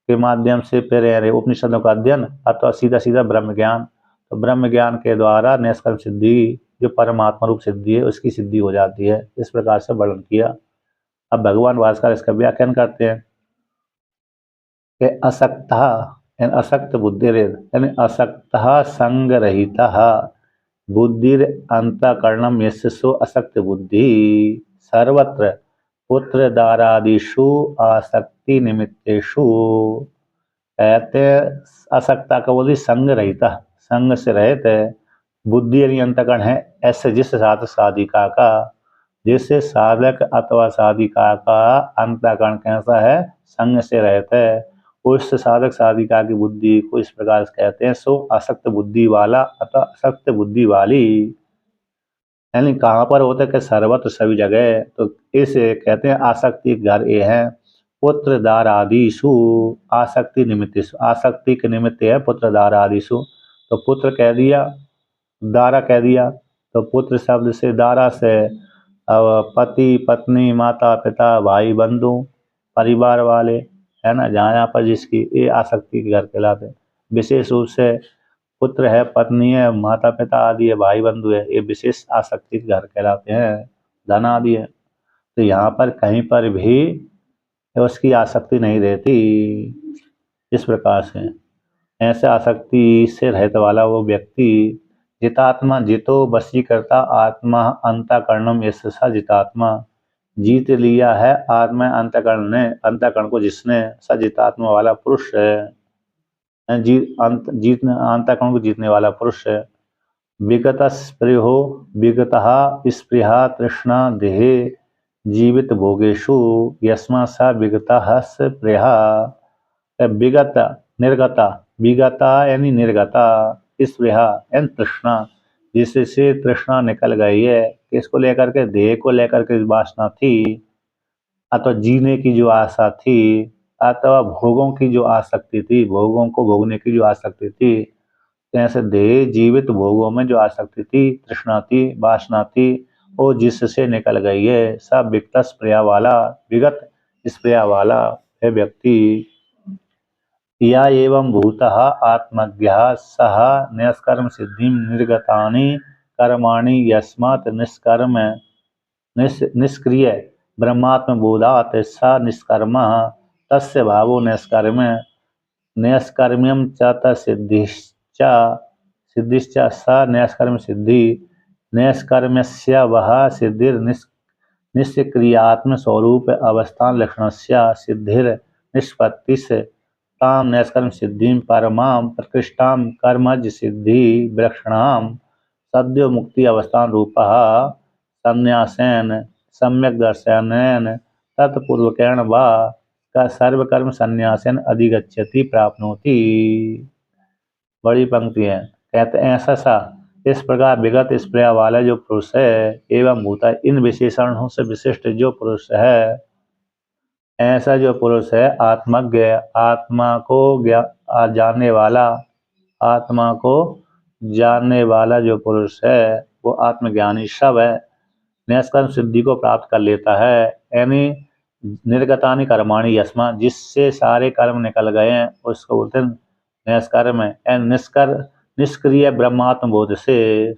के माध्यम से फिर उपनिषदों का अध्ययन अथवा सीधा सीधा ब्रह्म ज्ञान। तो ब्रह्म ज्ञान के द्वारा निष्कर्म सिद्धि जो परमात्मा रूप सिद्धि है उसकी सिद्धि हो जाती है। इस प्रकार से वर्णन किया। अब भगवान भास्कर इसका व्याख्यान करते हैं कि असक्तः यानी असक्त बुद्धि यानी असक्तः संग रहितः बुद्धिर अंतःकरणम यस्य सो असक्त बुद्धि सर्वत्र पुत्र दारादिषु आसक्ति निमित्तेषु। कहते असक्ता का बोली संग रहिता, संग से रहित है। बुद्धि यानी अंतःकरण है ऐसे जिस साधक साधिका का, जिससे साधक अथवा साधिका का अंतःकरण कैसा है, संग से रहता है। उस साधक साधिका की बुद्धि को इस प्रकार से कहते हैं सो असक्त बुद्धि वाला अथवा असक्त बुद्धि वाली। यानी कहाँ पर होता है कि सर्वत्र सभी जगह। तो इसे कहते हैं आसक्ति घर ये है पुत्र दार आदिशु आसक्ति निमित्त, आसक्ति के निमित्त है पुत्र दार आदिशु। तो पुत्र कह दिया, दारा कह दिया। तो पुत्र शब्द से दारा से पति पत्नी माता पिता भाई बंधु परिवार वाले है ना, जहाँ पर जिसकी ये आसक्ति के घर कहलाते हैं। विशेष रूप से पुत्र है, पत्नी है, माता पिता आदि है, भाई बंधु है, ये विशेष आसक्ति के घर कहलाते हैं। धन आदि है। तो यहाँ पर कहीं पर भी उसकी आसक्ति नहीं रहती। इस प्रकार से ऐसे आसक्ति से रहित वाला वो व्यक्ति जितात्मा जितो वशीकर्ता आत्मा अंतःकरणम यस्य स जितात्मा। जीत लिया है आत्मा अंतःकरण ने, अंतःकरण को जिसने, स जितात्मा वाला पुरुष है। जीतने अंतःकरण को जीतने वाला पुरुष है। विगत स्पृहो विगतः स्पृहा तृष्णा देहे जीवित भोगेशु यस्मा सा विगतः स्पृहा। विगत निर्गता, विगता यानी निर्गता, स्पृहा यानी तृष्णा, जिससे तृष्णा निकल गई है। किसको लेकर के, देह को लेकर के वासना थी अथवा जीने की जो आशा थी अथवा भोगों की जो आसक्ति थी, भोगों को भोगने की जो आसक्ति थी। ऐसे देह जीवित भोगों में जो आसक्ति थी, तृष्णा थी, वासना थी, वो जिससे निकल गई है। सब विगत स्प्रिया वाला, विगत स्प्रिया वाला है व्यक्ति। या एवं भूतः आत्मज्ञः सह निष्कर्म सिद्धि निर्गतानि कर्माणि यस्मात् निष्कर्म निष्क्रिय ब्रह्मात्म बोधात् स निष्कर्मः तस्य भावो निष्कर्म नैष्कर्म्यम च तसिद्धिश्च सिद्धिश्च स नैष्कर्म सिद्धि नैष्कर्म्यस्य वह सिद्धिर निष्क्रियात्म स्वरूप अवस्थान लक्षणस्य सिद्धिर निष्पत्तिस् ताम नैष्कर्म सिद्धिं परमां प्रकृष्टां कर्मज सिद्धि विलक्षणां सद्यो मुक्ति अवस्थान रूपः संन्यासेन सम्यक दर्शनेन तत्पूर्वकेण वा का सर्वकर्म संन्यासन अधिगच्छति प्राप्नोति। बड़ी पंक्ति है। कहते हैं ऐसा सा इस प्रकार विगत स्प्रिया वाला जो पुरुष है एवं भूता, इन विशेषणों से विशिष्ट जो पुरुष है, ऐसा जो पुरुष है आत्मज्ञ, आत्मा को जानने वाला, आत्मा को जानने वाला जो पुरुष है वो आत्मज्ञानी सब है। नैष्कर्म सिद्धि को प्राप्त कर लेता है। यानी निर्गतानि कर्माणि यस्मा, जिससे सारे कर्म निकल गए हैं उसको बोलते हैं नैष्कर्म है। निष्क्रिय ब्रह्मात्म बोध से,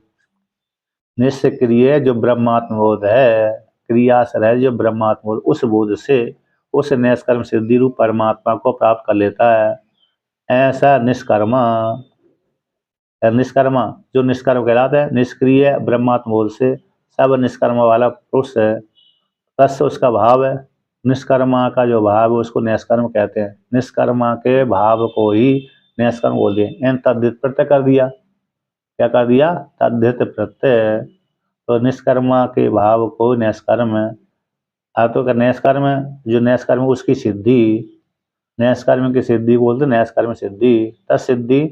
निष्क्रिय जो ब्रह्मात्म बोध है, क्रिया से रहे जो ब्रह्मात्म बोध, उस बोध से उस नैष्कर्म सिद्धि रूप परमात्मा को प्राप्त कर लेता है। ऐसा निष्कर्मा, निष्कर्मा जो निष्कर्म कहलाता है, निष्क्रिय ब्रह्मात्म बोध से सब निष्कर्म वाला पुरुष है। तस्य उसका भाव है, निष्कर्मा का जो भाव है उसको निष्कर्म कहते हैं। निष्कर्मा के भाव को ही निष्कर्म बोल दिए। तद्धित प्रत्यय कर दिया। क्या कर दिया? तद्धित प्रत्यय। तो निष्कर्मा के भाव को निष्कर्म है। तो का निष्कर्म जो निष्कर्म उसकी सिद्धि, निष्कर्म की सिद्धि बोलते निष्कर्म सिद्धि। तत्सिद्धि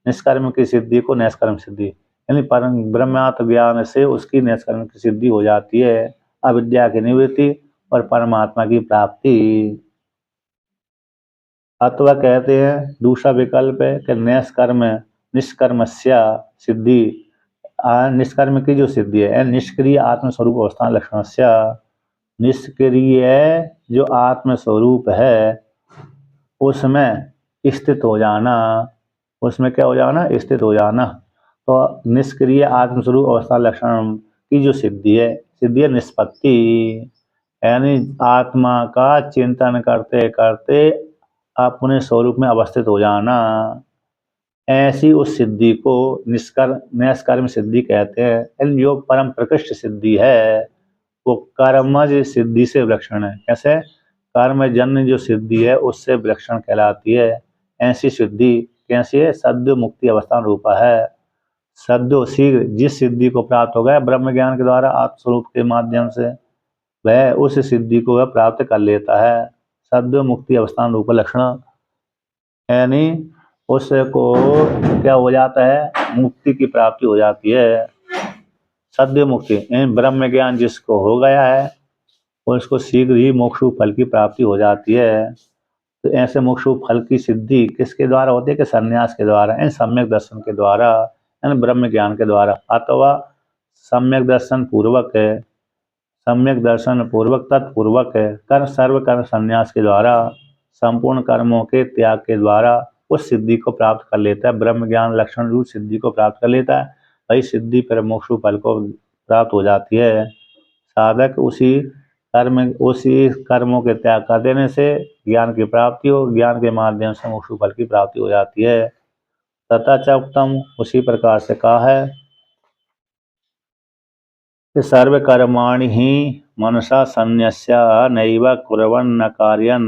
निष्कर्म की सिद्धि को निष्कर्म सिद्धि, यानी परम ब्रह्मात्म ज्ञान से उसकी निष्कर्म की सिद्धि हो जाती है। अविद्या की निवृत्ति और परमात्मा की प्राप्ति। अथवा कहते हैं दूसरा विकल्प है कि निष्कर्म निष्कर्मस्या सिद्धि, निष्कर्म की जो सिद्धि है निष्क्रिय आत्मस्वरूप अवस्थान लक्षणस्या, निष्क्रिय जो आत्मस्वरूप है उसमें स्थित हो जाना, उसमें क्या हो जाना, स्थित हो जाना। तो निष्क्रिय आत्मस्वरूप अवस्था लक्षण की जो सिद्धि है निष्पत्ति, यानी आत्मा का चिंतन करते करते अपने स्वरूप में अवस्थित हो जाना। ऐसी उस सिद्धि को निष्कर्म सिद्धि कहते हैं। यानी जो परम प्रकृष्ट सिद्धि है वो कर्मज सिद्धि से विलक्षण है। कैसे? कर्मजन्य जो सिद्धि है उससे विलक्षण कहलाती है। ऐसी सिद्धि कैसी है? सद्य मुक्ति अवस्थान रूपा है। सद्यो शीघ्र जिस सिद्धि को प्राप्त हो गया ब्रह्म ज्ञान के द्वारा आत्मस्वरूप के माध्यम से, वह उस सिद्धि को वह प्राप्त कर लेता है। सद्य मुक्ति अवस्थान रूप लक्षण, यानी उसको क्या हो जाता है, मुक्ति की प्राप्ति हो जाती है। सद्य मुक्ति यानी ब्रह्म ज्ञान जिसको हो गया है उसको शीघ्र ही मोक्ष फल की प्राप्ति हो जाती है। तो ऐसे मोक्ष फल की सिद्धि किसके द्वारा होती है? कि संन्यास के द्वारा, यानी सम्यक दर्शन के द्वारा, यानी ब्रह्म ज्ञान के द्वारा, अथवा सम्यक दर्शन पूर्वक है, सम्यक दर्शन पूर्वक तत्पूर्वक है, कर्म सर्व कर्म संन्यास के द्वारा, संपूर्ण कर्मों के त्याग के द्वारा उस सिद्धि को प्राप्त कर लेता है। ब्रह्म ज्ञान लक्षण रूप सिद्धि को प्राप्त कर लेता है। वही सिद्धि पर मोक्ष फल को प्राप्त हो जाती है। साधक उसी कर्मों के त्याग कर देने से ज्ञान की प्राप्ति हो, ज्ञान के माध्यम से मोक्ष फल की प्राप्ति हो जाती है। तथा च उत्तम, उसी प्रकार से कहा है कि सर्व कर्माणि ही मनसा संन्यस्य नैव कुर्वन्न कार्यं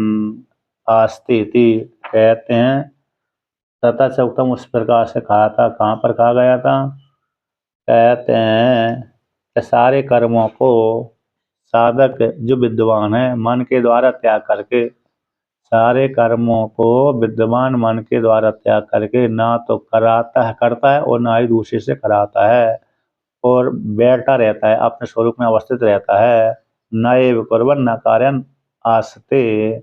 आस्ति इति कहते हैं। तथा च उत्तम उस प्रकार से कहा था। कहाँ पर कहा गया था? कहते हैं कि सारे कर्मों को साधक जो विद्वान है मन के द्वारा त्याग करके, सारे कर्मों को विद्वान मन के द्वारा त्याग करके ना तो करता है और ना ही दूसरे से कराता है, और बैठा रहता है, अपने स्वरूप में अवस्थित रहता है। न एव कुर्वन् न कार्यं आस्ते,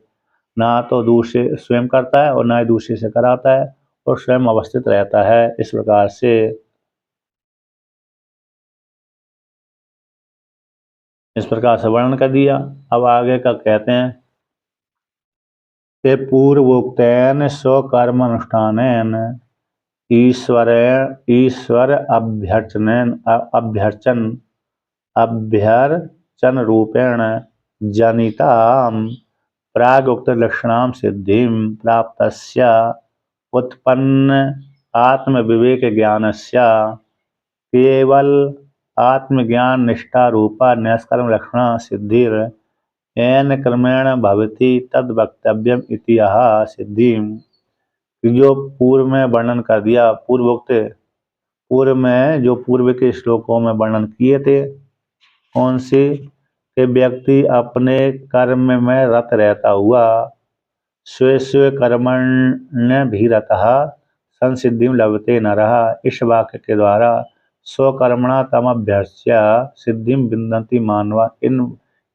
ना तो दूसरे स्वयं करता है और ना ही दूसरे से कराता है, और स्वयं अवस्थित रहता है। इस प्रकार से वर्णन कर दिया। अब आगे का कहते हैं कि पूर्वोक्तेन स्वकर्मानुष्ठानेन ईश्वर अभ्यर्चन रूपेण जनितां प्रागुक्त लक्षणां सिद्धिं प्राप्तस्य उत्पन्न आत्मविवेक ज्ञानस्य केवल आत्मज्ञान निष्ठा रूपा निष्कर्म लक्षण सिद्धिर येन क्रमेण भवति तद वक्तव्यम इति यह सिद्धि। जो पूर्व में वर्णन कर दिया, पूर्व के श्लोकों में वर्णन किए थे, कौन से? कि व्यक्ति अपने कर्म में रत रहता हुआ स्वे स्वे कर्मण्य भी रतः संसिद्धि लभते न रहा, इस वाक्य के द्वारा स्वकर्मणा तमभ्यस्य सिद्धि विन्दन्ति मानवा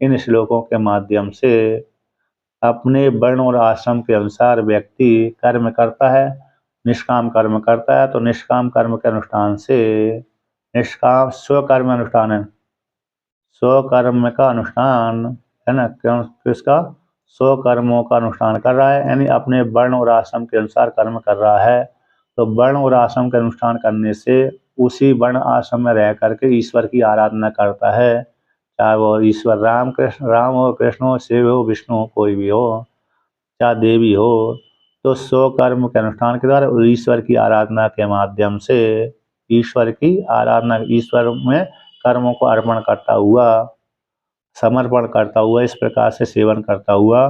इन श्लोकों के माध्यम से अपने वर्ण और आश्रम के अनुसार व्यक्ति कर्म करता है, निष्काम कर्म करता है। तो निष्काम कर्म के अनुष्ठान से, निष्काम स्वकर्म अनुष्ठान है, स्वकर्म का अनुष्ठान है ना, क्यों? किसका? स्वकर्मों का अनुष्ठान कर रहा है, यानी अपने वर्ण और आश्रम के अनुसार कर्म कर रहा है। तो वर्ण और आश्रम का अनुष्ठान करने से उसी वर्ण आश्रम में रह करके ईश्वर की आराधना करता है, चाहे वो ईश्वर राम हो, कृष्ण हो, शिव हो, विष्णु हो, कोई भी हो, चाहे देवी हो। तो स्वकर्म के अनुष्ठान के द्वारा ईश्वर की आराधना के माध्यम से ईश्वर में कर्मों को अर्पण करता हुआ, समर्पण करता हुआ, इस प्रकार से सेवन करता हुआ,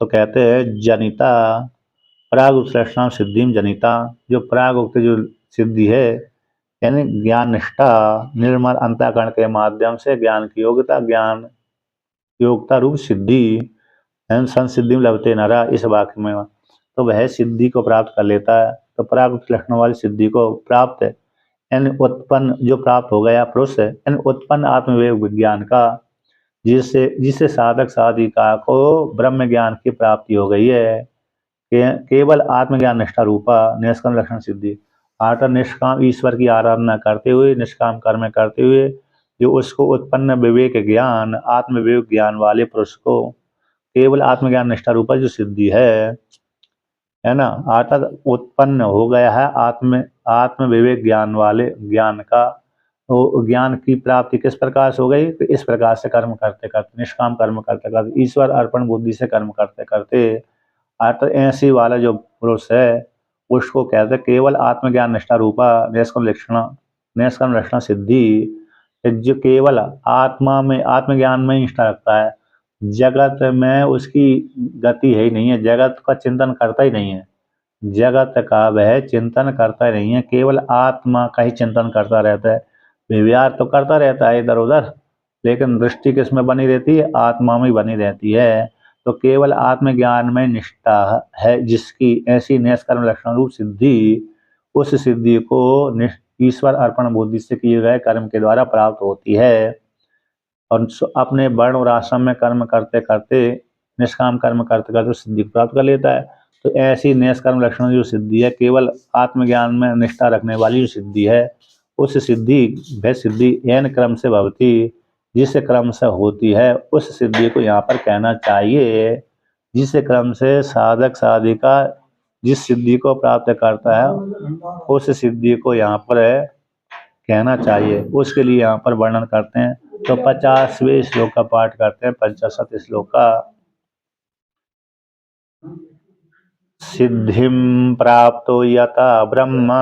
तो कहते हैं जनिता प्राग उत्कृष्टाम सिद्धिम जनिता, जो प्राग उक्त जो सिद्धि है यानी ज्ञान निष्ठा निर्मल अंतःकरण के माध्यम से ज्ञान की योग्यता रूप सिद्धि संसिद्धि लभते नरा, इस वाक्य में तो वह सिद्धि को प्राप्त कर लेता है। तो प्राग लक्षण वाली सिद्धि को प्राप्त है, यानी उत्पन्न जो प्राप्त हो गया पुरुष है, यानी उत्पन्न आत्मविवेक विज्ञान का, जिससे साधक साधिका को ब्रह्म ज्ञान की प्राप्ति हो गई है। केवल आत्मज्ञान निष्ठा रूपा निष्काम लक्षण सिद्धि, अर्थात निष्काम ईश्वर की आराधना करते हुए, निष्काम कर्म करते हुए जो उसको उत्पन्न विवेक ज्ञान, आत्मविवेक ज्ञान वाले पुरुष को केवल आत्मज्ञान निष्ठा रूपा जो सिद्धि है, है ना। अर्थात उत्पन्न हो गया है आत्म आत्म विवेक ज्ञान वाले ज्ञान का। तो ज्ञान की प्राप्ति किस प्रकार से हो गई, तो इस प्रकार से कर्म करते करते, निष्काम कर्म करते करते, ईश्वर अर्पण बुद्धि से कर्म करते करते, अर्थात ऐसी वाला जो पुरुष है उसको कहते हैं केवल आत्मज्ञान निष्ठा रूपा नैष्कर्म लक्षणा सिद्धि। जो केवल आत्मा में आत्मज्ञान में निष्ठा रखता है, जगत में उसकी गति है ही नहीं है, जगत का चिंतन करता ही नहीं है, जगत का वह चिंतन करता नहीं है, केवल आत्मा का ही चिंतन करता रहता है। व्यवहार तो करता रहता है इधर उधर, लेकिन दृष्टि किस में बनी रहती है, आत्मा में बनी रहती है। तो केवल आत्मज्ञान में निष्ठा है जिसकी, ऐसी नैष्कर्म लक्षण रूप सिद्धि, उस सिद्धि को ईश्वर अर्पण बुद्धि से किए गए कर्म के द्वारा प्राप्त होती है। और अपने वर्ण और आश्रम में कर्म करते करते, निष्काम कर्म करते करते सिद्धि को प्राप्त कर लेता है। तो ऐसी नैष्कर्म लक्षण जो सिद्धि है, केवल आत्मज्ञान में निष्ठा रखने वाली जो सिद्धि है, उस सिद्धि वह सिद्धि एन क्रम से भवती, जिस क्रम से होती है उस सिद्धि को यहाँ पर कहना चाहिए। जिस क्रम से साधक साधिका जिस सिद्धि को प्राप्त करता है उस सिद्धि को यहाँ पर कहना चाहिए, उसके लिए यहाँ पर वर्णन करते हैं। तो 50वें श्लोक का पाठ करते हैं। 50 श्लोक का। सिद्धिं प्राप्तो यथा ब्रह्म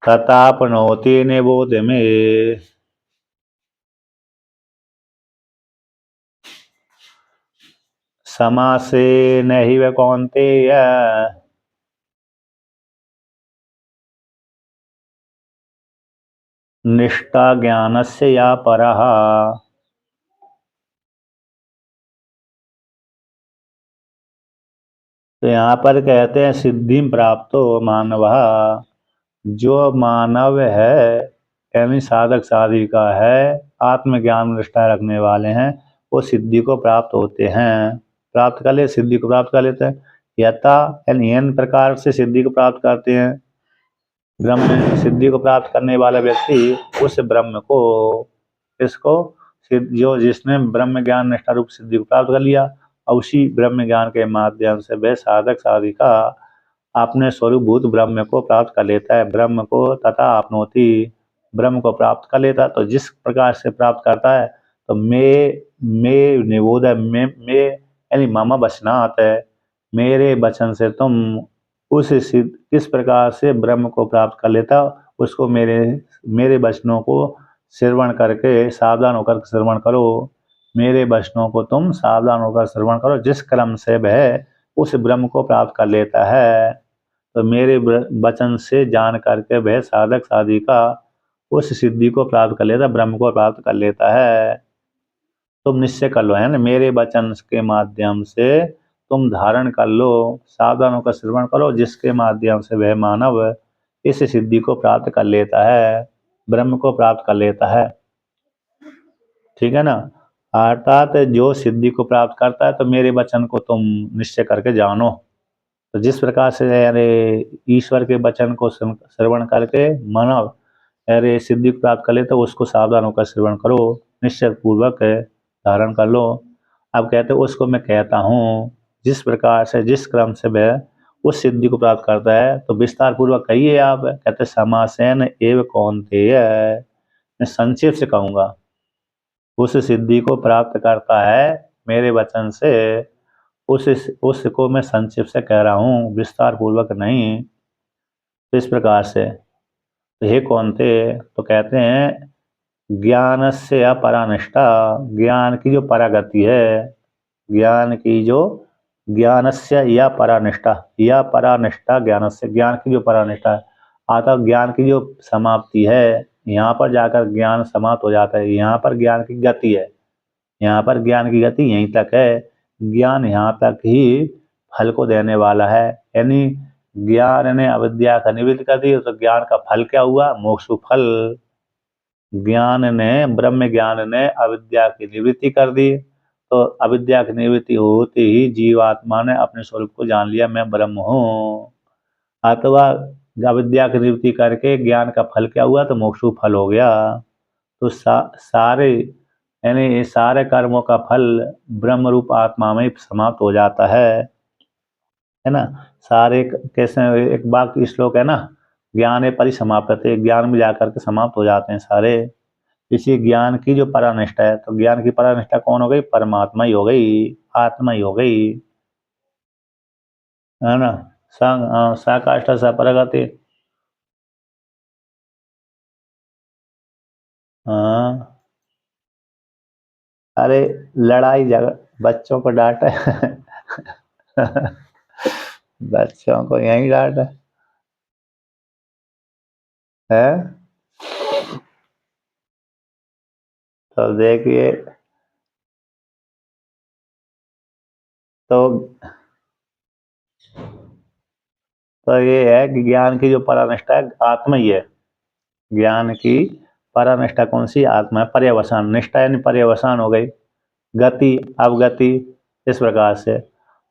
तथाप्नोति निबोध में। समासेन हि व कौन्तेय निष्ठा ज्ञानस्य या परः। तो यहाँ पर कहते हैं सिद्धि प्राप्तो मानव, जो मानव है यानी साधक साधिका है, आत्मज्ञान निष्ठा रखने वाले हैं, वो सिद्धि को प्राप्त होते हैं, प्राप्त कर ले सिद्धि को प्राप्त कर लेते हैं। यथा यानी इन प्रकार से सिद्धि को प्राप्त करते हैं। ब्रह्म सिद्धि को प्राप्त करने वाला व्यक्ति उस ब्रह्म को, इसको जो जिसने ब्रह्म ज्ञान निष्ठा रूप सिद्धि को प्राप्त कर लिया, और उसी ब्रह्म ज्ञान के माध्यम से वह साधक साधिका अपने स्वरूपभूत ब्रह्म को प्राप्त कर लेता है। ब्रह्म को तथा आपनोति, ब्रह्म को प्राप्त कर लेता है। तो जिस प्रकार से प्राप्त करता है, तो मे निबोध, मे यानी मम वचनात्, मेरे वचन से तुम उस किस प्रकार से ब्रह्म को प्राप्त कर लेता, उसको मेरे वचनों को श्रवण करके सावधान होकर श्रवण करो। मेरे वचनों को तुम सावधान होकर श्रवण करो, जिस क्रम से वह उस ब्रह्म को प्राप्त कर लेता है। तो मेरे वचन से जान करके वह साधक साधिका उस सिद्धि को प्राप्त कर लेता, ब्रह्म को प्राप्त कर लेता है। तुम निश्चय कर लो, है ना, मेरे वचन के माध्यम से तुम धारण कर लो, सावधानों का श्रवण करो, जिसके माध्यम से वह मानव इस सिद्धि को प्राप्त कर लेता है, ब्रह्म को प्राप्त कर लेता है। ठीक है ना। अर्थात जो सिद्धि को प्राप्त करता है, तो मेरे वचन को तुम निश्चय करके जानो। तो जिस प्रकार से अरे ईश्वर के वचन को श्रवण करके मानव अरे सिद्धि को प्राप्त कर ले, तो उसको सावधान होकर श्रवण करो, निश्चय पूर्वक धारण कर लो। अब कहते उसको मैं कहता हूँ, जिस प्रकार से जिस क्रम से वह उस सिद्धि को प्राप्त करता है, तो विस्तार पूर्वक कहिए आप। कहते समासेन एव कौन्तेय, मैं संक्षेप से कहूँगा, उस सिद्धि को प्राप्त करता है मेरे वचन से, उसको मैं संक्षेप से कह रहा हूँ, विस्तार पूर्वक नहीं। तो इस प्रकार से, तो हे कौन्ते, तो कहते हैं ज्ञान से अपरानिष्ठा, ज्ञान की जो परागति है, ज्ञान की जो ज्ञानस्य या परानिष्ठा, या परानिष्ठा ज्ञानस्य, ज्ञान की जो परानिष्ठा है, अतः ज्ञान की जो समाप्ति है, यहाँ पर जाकर ज्ञान समाप्त हो जाता है। यहाँ पर ज्ञान की गति है, यहाँ पर ज्ञान की गति यहीं तक है। ज्ञान यहाँ तक ही फल को देने वाला है, यानी ज्ञान ने अविद्या का निवृत्ति कर दी, तो ज्ञान का फल क्या हुआ, मोक्ष फल। ज्ञान ने, ब्रह्म ज्ञान ने अविद्या की निवृत्ति कर दी, तो अविद्या की निवृत्ति होते ही जीवात्मा ने अपने स्वरूप को जान लिया, मैं ब्रह्म हूँ। अथवा अविद्या की निवृत्ति करके ज्ञान का फल क्या हुआ, तो मोक्ष फल हो गया। तो सारे यानी ये सारे कर्मों का फल ब्रह्म रूप आत्मा में ही समाप्त हो जाता है ना। सारे कैसे, एक बाकी श्लोक है ना, ज्ञान परिसमाप्यते, ज्ञान में जाकर के समाप्त हो जाते हैं सारे। इसी ज्ञान की जो परानिष्ठा है, तो ज्ञान की परानिष्ठा कौन हो गई? परमात्मा ही हो गई, आत्मा ही हो गई, है ना। सा काष्ठ सा परगति। हाँ, अरे लड़ाई झगड़ा, बच्चों को डांटा बच्चों को यही डांटा है। तो देखिए, तो ये है कि ज्ञान की जो परानिष्ठा है आत्मा ही है। ज्ञान की परानिष्ठा कौन सी? आत्मा है। पर्यवसान, निष्ठा यानी पर्यवसान हो गई, गति, अवगति, इस प्रकार से।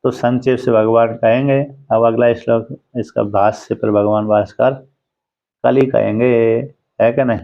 तो संक्षेप से भगवान कहेंगे। अब अगला श्लोक, इसका भाष्य पर भगवान भास्कर कल ही कहेंगे, है क्या नहीं?